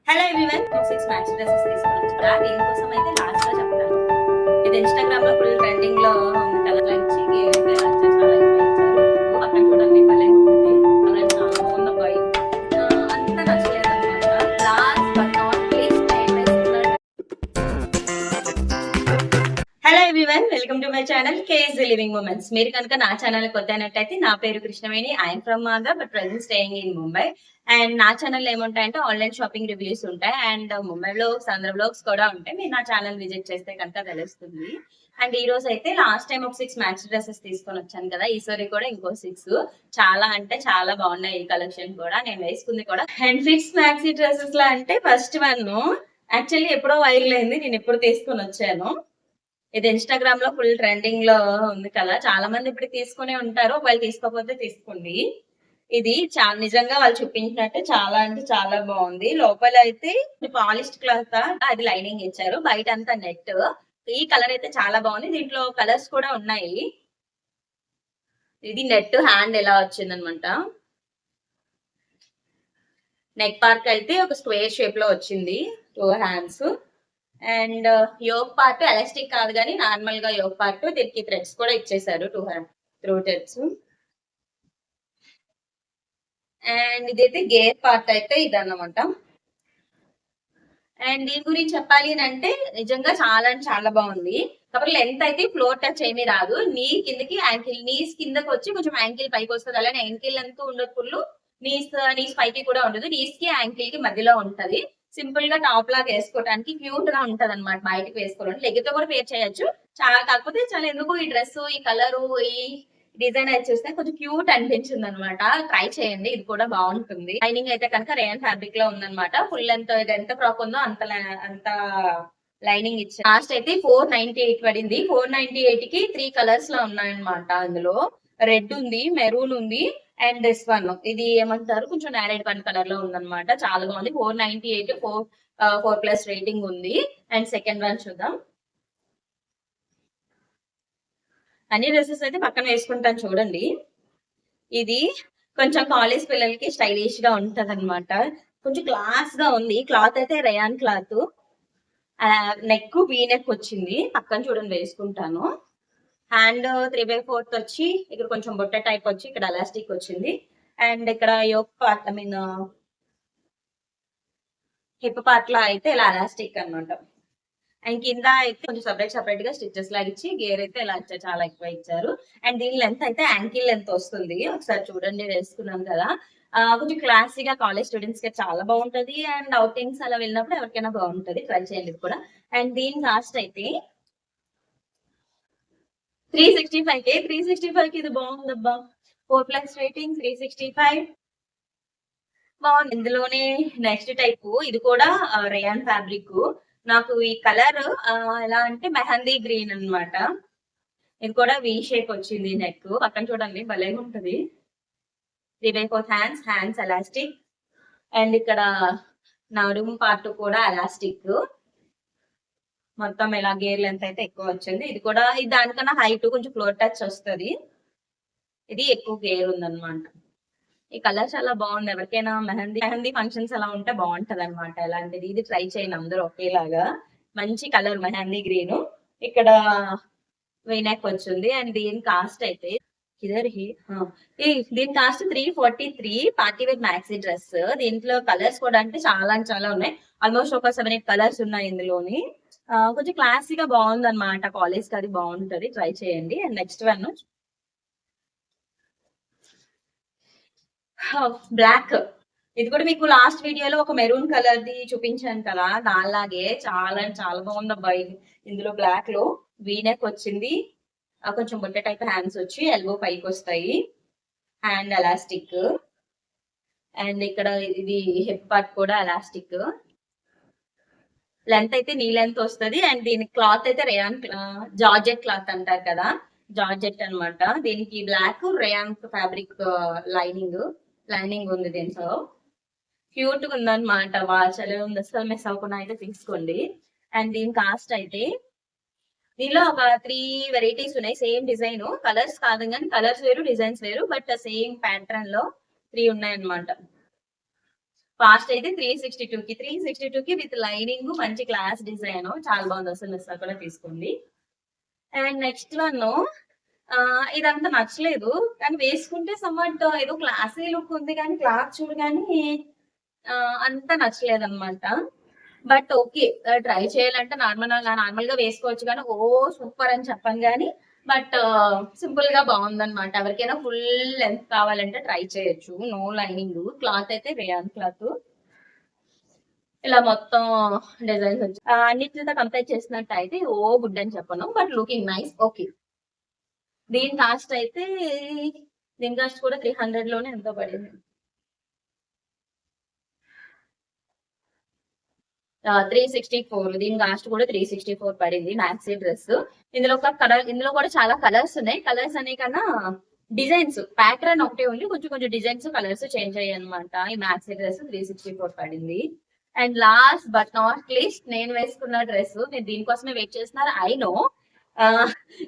Hello everyone, 6 match dresses తీసుకొని వచ్చా. దీనికోసం అయితే లాస్ట్ లో చెప్తాను. ఇది ఇన్స్టాగ్రామ్ లో ఫుల్ ట్రెండింగ్ లో ఉంది కదా. లైక్ అయితే చాలా ఎక్కువ ఇచ్చారు. పక్కన చూడండి, భలే ఉంటుంది. కలర్ చాలా బాగుంది అబ్బాయి. అంత నచ్చలేదు అనమాట. Last but not least hello everyone, welcome to my channel KS living moments. మీరు కనుక నా ఛానల్ కొత్త అయినట్టయితే, నా పేరు కృష్ణవేణి. ఐఎమ్ ఫ్రమ్ మాగా, but present staying in Mumbai. And నా ఛానల్ ఏముంటాయంటే ఆన్లైన్ షాపింగ్ రివ్యూస్ ఉంటాయి, and Mumbai vlogs, Andhra vlogs కూడా ఉంటాయి. మీరు నా ఛానల్ విజిట్ చేస్తే కనుక తెలుస్తుంది. అండ్ ఈ రోజు అయితే లాస్ట్ టైం ఒక 6 మ్యాచ్ డ్రెస్సెస్ తీసుకొని వచ్చాను కదా, ఈసారి కూడా ఇంకో 6 చాలా అంటే చాలా బాగున్నాయి. ఈ కలెక్షన్ కూడా నేను వేసుకుంది కూడా. అండ్ 6 మ్యాక్సీ డ్రెస్సెస్ లో అంటే ఫస్ట్ వన్ యాక్చువల్లీ ఎప్పుడో వైరల్ అయింది, నేను ఎప్పుడు తీసుకొని వచ్చాను. ఇది ఇన్స్టాగ్రామ్ లో ఫుల్ ట్రెండింగ్ లో ఉంది కదా, చాలా మంది ఇప్పుడు తీసుకునే ఉంటారు. ఒకవేళ తీసుకోకపోతే తీసుకోండి. ఇది నిజంగా వాళ్ళు చూపించినట్టు చాలా అంటే చాలా బాగుంది. లోపల అయితే పాలిస్ట్ క్లాత్, అది లైనింగ్ ఇచ్చారు. బయట అంతా నెట్. ఈ కలర్ అయితే చాలా బాగుంది. దీంట్లో కలర్స్ కూడా ఉన్నాయి. ఇది నెట్ హ్యాండ్ ఎలా వచ్చిందనమాట. నెక్ పార్క్ అయితే ఒక స్క్వేర్ షేప్ లో వచ్చింది, 2 hands. And yoke part elastic కాదు కానీ నార్మల్ గా యోగ్ పార్ట్, దీనికి థ్రెడ్స్ కూడా ఇచ్చేసారు, 2 థ్రెడ్స్. అండ్ ఇదైతే గేర్ పార్ట్ అయితే ఇదన్నమాట. అండ్ దీని గురించి చెప్పాలి అంటే నిజంగా చాలా అంటే చాలా బాగుంది. కాబట్టి లెంత్ అయితే ఫ్లోర్ టచ్ ఏమీ రాదు. నీ కిందకి యాంకిల్, నీస్ కిందకి వచ్చి కొంచెం యాంకిల్ పైకి వస్తుంది. అలానే యాంకిల్ అంతా ఉండదు ఫుల్, నీస్ పైకి కూడా ఉండదు. నీస్ కి యాంకిల్ కి మధ్యలో ఉంటది. సింపుల్ గా టాప్ లాగా వేసుకోవడానికి క్యూట్ గా ఉంటది అనమాట. బయటకి వేసుకోవడానికి లెగ్గితో కూడా పేర్ చేయొచ్చు. చాలా కాకపోతే చాలా ఎందుకు ఈ డ్రెస్, ఈ కలర్, ఈ డిజైన్ అయితే చూస్తే కొంచెం క్యూట్ అనిపించింది అనమాట. ట్రై చేయండి, ఇది కూడా బాగుంటుంది. లైనింగ్ అయితే కనుక రేయన్ ఫ్యాబ్రిక్ లో ఉందన్నమాట. ఫుల్ ఇది ఎంత ఫ్రాక్ ఉందో అంత లైనింగ్ ఇచ్చారు. లాస్ట్ అయితే 498 పడింది. 498 కి 3 కలర్స్ లో ఉన్నాయన్నమాట. అందులో రెడ్ ఉంది, మెరూన్ ఉంది, అండ్ దిస్ వన్ ఇది ఏమంటారు కొంచెం నేరేడ్ పన్ కలర్ లో ఉందన్నమాట. చాలా బాగుంది. 498, 4+ రేటింగ్ ఉంది. అండ్ సెకండ్ వన్ చూద్దాం. అన్ని డ్రెస్సెస్ అయితే పక్కన వేసుకుంటాను చూడండి. ఇది కొంచెం కాలేజ్ పిల్లలకి స్టైలిష్ గా ఉంటది అనమాట. కొంచెం క్లాస్ గా ఉంది. క్లాత్ అయితే rayon cloth. Neck V neck వచ్చింది. పక్కన చూడండి వేసుకుంటాను. హ్యాండ్ 3/4 వచ్చి ఇక్కడ కొంచెం బొట్ట టైప్ వచ్చి ఇక్కడ ఎలాస్టిక్ వచ్చింది. అండ్ ఇక్కడ yoke part, I mean hip part లో అయితే ఇలా ఎలాస్టిక్ అనమాట. అండ్ కింద అయితే కొంచెం సపరేట్ గా స్టిచెస్ లాగా ఇచ్చి గేర్ అయితే ఇలా చాలా ఎక్కువ ఇచ్చారు. అండ్ దీని లెంత్ అయితే యాంకిల్ లెంత్ వస్తుంది. ఒకసారి చూడండి, వేసుకున్నాం కదా. కొంచెం క్లాసీగా కాలేజ్ స్టూడెంట్స్ కి చాలా బాగుంటది. అండ్ అవుటింగ్స్ అలా వెళ్ళినప్పుడు ఎవరికైనా బాగుంటది. ట్రై చేయండి ఇది కూడా. అండ్ దీని కాస్ట్ అయితే 365 కే. 365 కి ఇది బాగుందబ్బా. 4+ రేటింగ్, 365 బాగుంది. ఇందులోనే నెక్స్ట్ టైప్, ఇది కూడా రేయాన్ ఫ్యాబ్రిక్. నాకు ఈ కలర్ ఎలా అంటే మెహందీ గ్రీన్ అన్నమాట. ఇది కూడా వి షేప్ వచ్చింది. నెక్ పక్కన చూడండి, భలే ఉంటది. 3/4 హ్యాండ్స్ ఎలాస్టిక్. అండ్ ఇక్కడ నడుము పార్ట్ కూడా ఎలాస్టిక్. మొత్తం ఇలా గేర్ లెంత్ అయితే ఎక్కువ వచ్చింది. ఇది కూడా దానికన్నా హైట్, కొంచెం ఫ్లోర్ టచ్ వస్తుంది. ఇది ఎక్కువ గేర్ ఉందన్నమాట. ఈ కలర్ చాలా బాగుంది. ఎవరికైనా మెహందీ ఫంక్షన్స్ అలా ఉంటే బాగుంటది అనమాట. ఇలాంటిది ఇది ట్రై చేయండి అందరూ ఒకేలాగా. మంచి కలర్ మెహందీ గ్రీన్. ఇక్కడ వీనెక్ వచ్చింది. అండ్ దీని కాస్ట్ అయితే దీని cost 343. Party wear maxi dress. దీంట్లో కలర్స్ కూడా అంటే చాలా ఉన్నాయి. ఆల్మోస్ట్ ఒక 7-8 కలర్స్ ఉన్నాయి ఇందులోని. కొంచెం క్లాసీగా బాగుంది అనమాట. కాలేజ్ కి అది బాగుంటది. ట్రై చేయండి. And next one black. ఇది కూడా మీకు లాస్ట్ వీడియోలో ఒక మెరూన్ కలర్ ది చూపించాను కదా, దానిలాగే చాలా చాలా బాగుంది అబ్బాయి. ఇందులో బ్లాక్ లో వీనెక్ వచ్చింది. కొంచెం బుట్ట టైప్ హ్యాండ్స్ వచ్చి ఎల్బో పైకి వస్తాయి. Hand elastic. అండ్ ఇక్కడ ఇది హిప్ పార్ట్ కూడా ఎలాస్టిక్. లెంత్ అయితే నీ లెంత్ వస్తుంది. అండ్ దీని క్లాత్ అయితే రేయాన్ జార్జెట్ క్లాత్ అంటారు కదా, జార్జెట్ అనమాట. దీనికి బ్లాక్ రేయాన్ ఫ్యాబ్రిక్ లైనింగ్ ఉంది. దీంట్లో క్యూట్ గా ఉందన్నమాట. చలి ఉంది, అసలు మిస్ అవ్వకుండా అయితే తీసుకోండి. అండ్ దీని కాస్ట్ అయితే దీనిలో ఒక 3 వెరైటీస్ ఉన్నాయి. సేమ్ డిజైన్, కలర్స్ కాదు కానీ కలర్స్ వేరు, డిజైన్స్ వేరు, బట్ సేమ్ ప్యాటర్న్ లో 3 ఉన్నాయన్నమాట. కాస్ట్ అయితే 362 కి విత్ లైనింగ్ మంచి క్లాస్ డిజైన్ చాలా బాగుంది. అసలు మిస్ కూడా తీసుకోండి. అండ్ నెక్స్ట్ వన్ ఇదంతా నచ్చలేదు. కానీ వేసుకుంటే సమ్‌వాట్ ఏదో క్లాసీ లుక్ ఉంది కానీ క్లాత్ చూడగానే అంత నచ్చలేదన్నమాట. But okay. ట్రై చేయాలంటే నార్మల్‌గా వేసుకోవచ్చు గానీ, సూపర్ అని చెప్పను గానీ, బట్ సింపుల్‌గా బావుందన్నమాట. ఎవరికైనా ఫుల్ లెంత్ కావాలంటే ట్రై చేయొచ్చు. No lining. క్లాత్ అయితే రేయాన్ క్లాత్. ఇలా మొత్తం డిజైన్స్ వచ్చి అన్నిటితో కంపేర్ చేసినట్టయితే గుడ్ అని చెప్పను. But looking nice. ఓకే. దీని కాస్ట్ అయితే దీని కాస్ట్ కూడా 300 లోనే ఎంతో పడింది. 364 దీని కాస్ట్ కూడా 364 పడింది. Maxi dress. ఇందులో కూడా చాలా కలర్స్ ఉన్నాయి. కలర్స్ అనే కన్నా డిజైన్స్ ప్యాటర్న్ ఒకటే ఉంది. కొంచెం కొంచెం డిజైన్స్ కలర్స్ చేంజ్ అయ్యాయి అనమాట. ఈ మ్యాక్సీ డ్రెస్ 364 పడింది. And last but not least నేను వేసుకున్న డ్రెస్, నేను దీనికోసమే వెయిట్ చేస్తున్నారు. I know.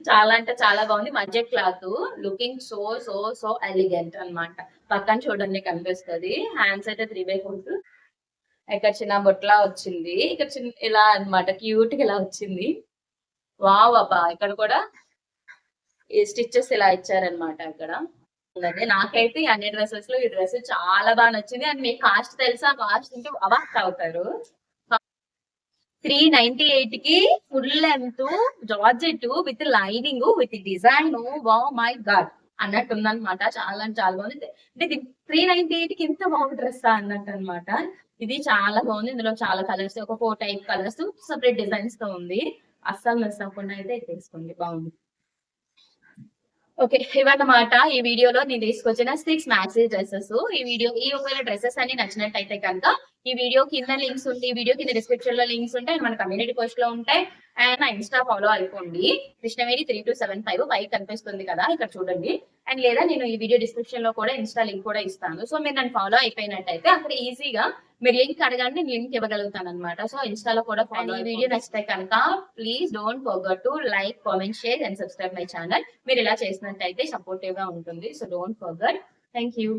చాలా అంటే చాలా బాగుంది. మధ్య cloth looking so so so elegant అన్నమాట. పక్కన చూడండి కనిపిస్తుంది. హ్యాండ్స్ అయితే 3/4. ఇక్కడ చిన్న బొట్లా వచ్చింది. ఇక్కడ చిన్న ఇలా అన్నమాట. క్యూట్ గా ఇలా వచ్చింది. వావ్ అబ్బా! ఇక్కడ కూడా ఈ స్టిచెస్ ఇలా ఇచ్చారన్నమాట అక్కడ. ఉందండి. నాకైతే ఈ అన్ని డ్రెసెస్ లో ఈ డ్రెస్ చాలా బాగా నచ్చింది. అండ్ మీకు కాస్ట్ తెలుసా? కాస్ట్ అంటే అవాక్ అవుతారు. 398 కి full length georgette with lining with design. Wow my God అన్నట్టు ఉందన్నమాట. చాలా అంటే చాలా బాగుంది. అంటే 398 కి ఇంత బాగుంది డ్రెస్ అన్నట్టు అనమాట. ఇది చాలా బాగుంది. ఇందులో చాలా కలర్స్, ఒక 4 టైప్ కలర్స్, సెపరేట్ డిజైన్స్ తో ఉంది. అస్సలు మిస్ అవ్వకుండా అయితే తీసుకోండి. బాగుంది. ఓకే. ఇవన్నమాట ఈ వీడియోలో నేను తీసుకొచ్చిన 6 మ్యాక్సీ డ్రెసెస్. ఈ ఒకవేళ డ్రెసెస్ అన్ని నచ్చినట్టయితే కనుక ఈ వీడియో కింద లింక్స్ ఉంటాయి. ఈ వీడియో కింద డిస్క్రిప్షన్ లో లింక్స్ ఉంటాయి. మన కమ్యూనిటీ పోస్ట్ లో ఉంటాయి. అండ్ నా ఇన్స్టా ఫాలో అయిపోండి. కృష్ణవేణి 3275 పైకి కనిపిస్తుంది కదా, ఇక్కడ చూడండి. అండ్ లేదా నేను ఈ వీడియో డిస్క్రిప్షన్ లో కూడా ఇన్స్టా లింక్ కూడా ఇస్తాను. సో మీరు నన్ను ఫాలో అయిపోయినట్టయితే అక్కడ ఈజీగా మీరు లింక్ అడగండి, నేను లింక్ ఇవ్వగలుగుతాను అనమాట. సో ఇన్స్టాలో కూడా ఫాలో. ఈ వీడియో నచ్చితే కనుక please don't forget to like, comment, share and subscribe my channel. మీరు ఇలా చేసినట్టయితే సపోర్టివ్ గా ఉంటుంది. So don't forget. Thank you.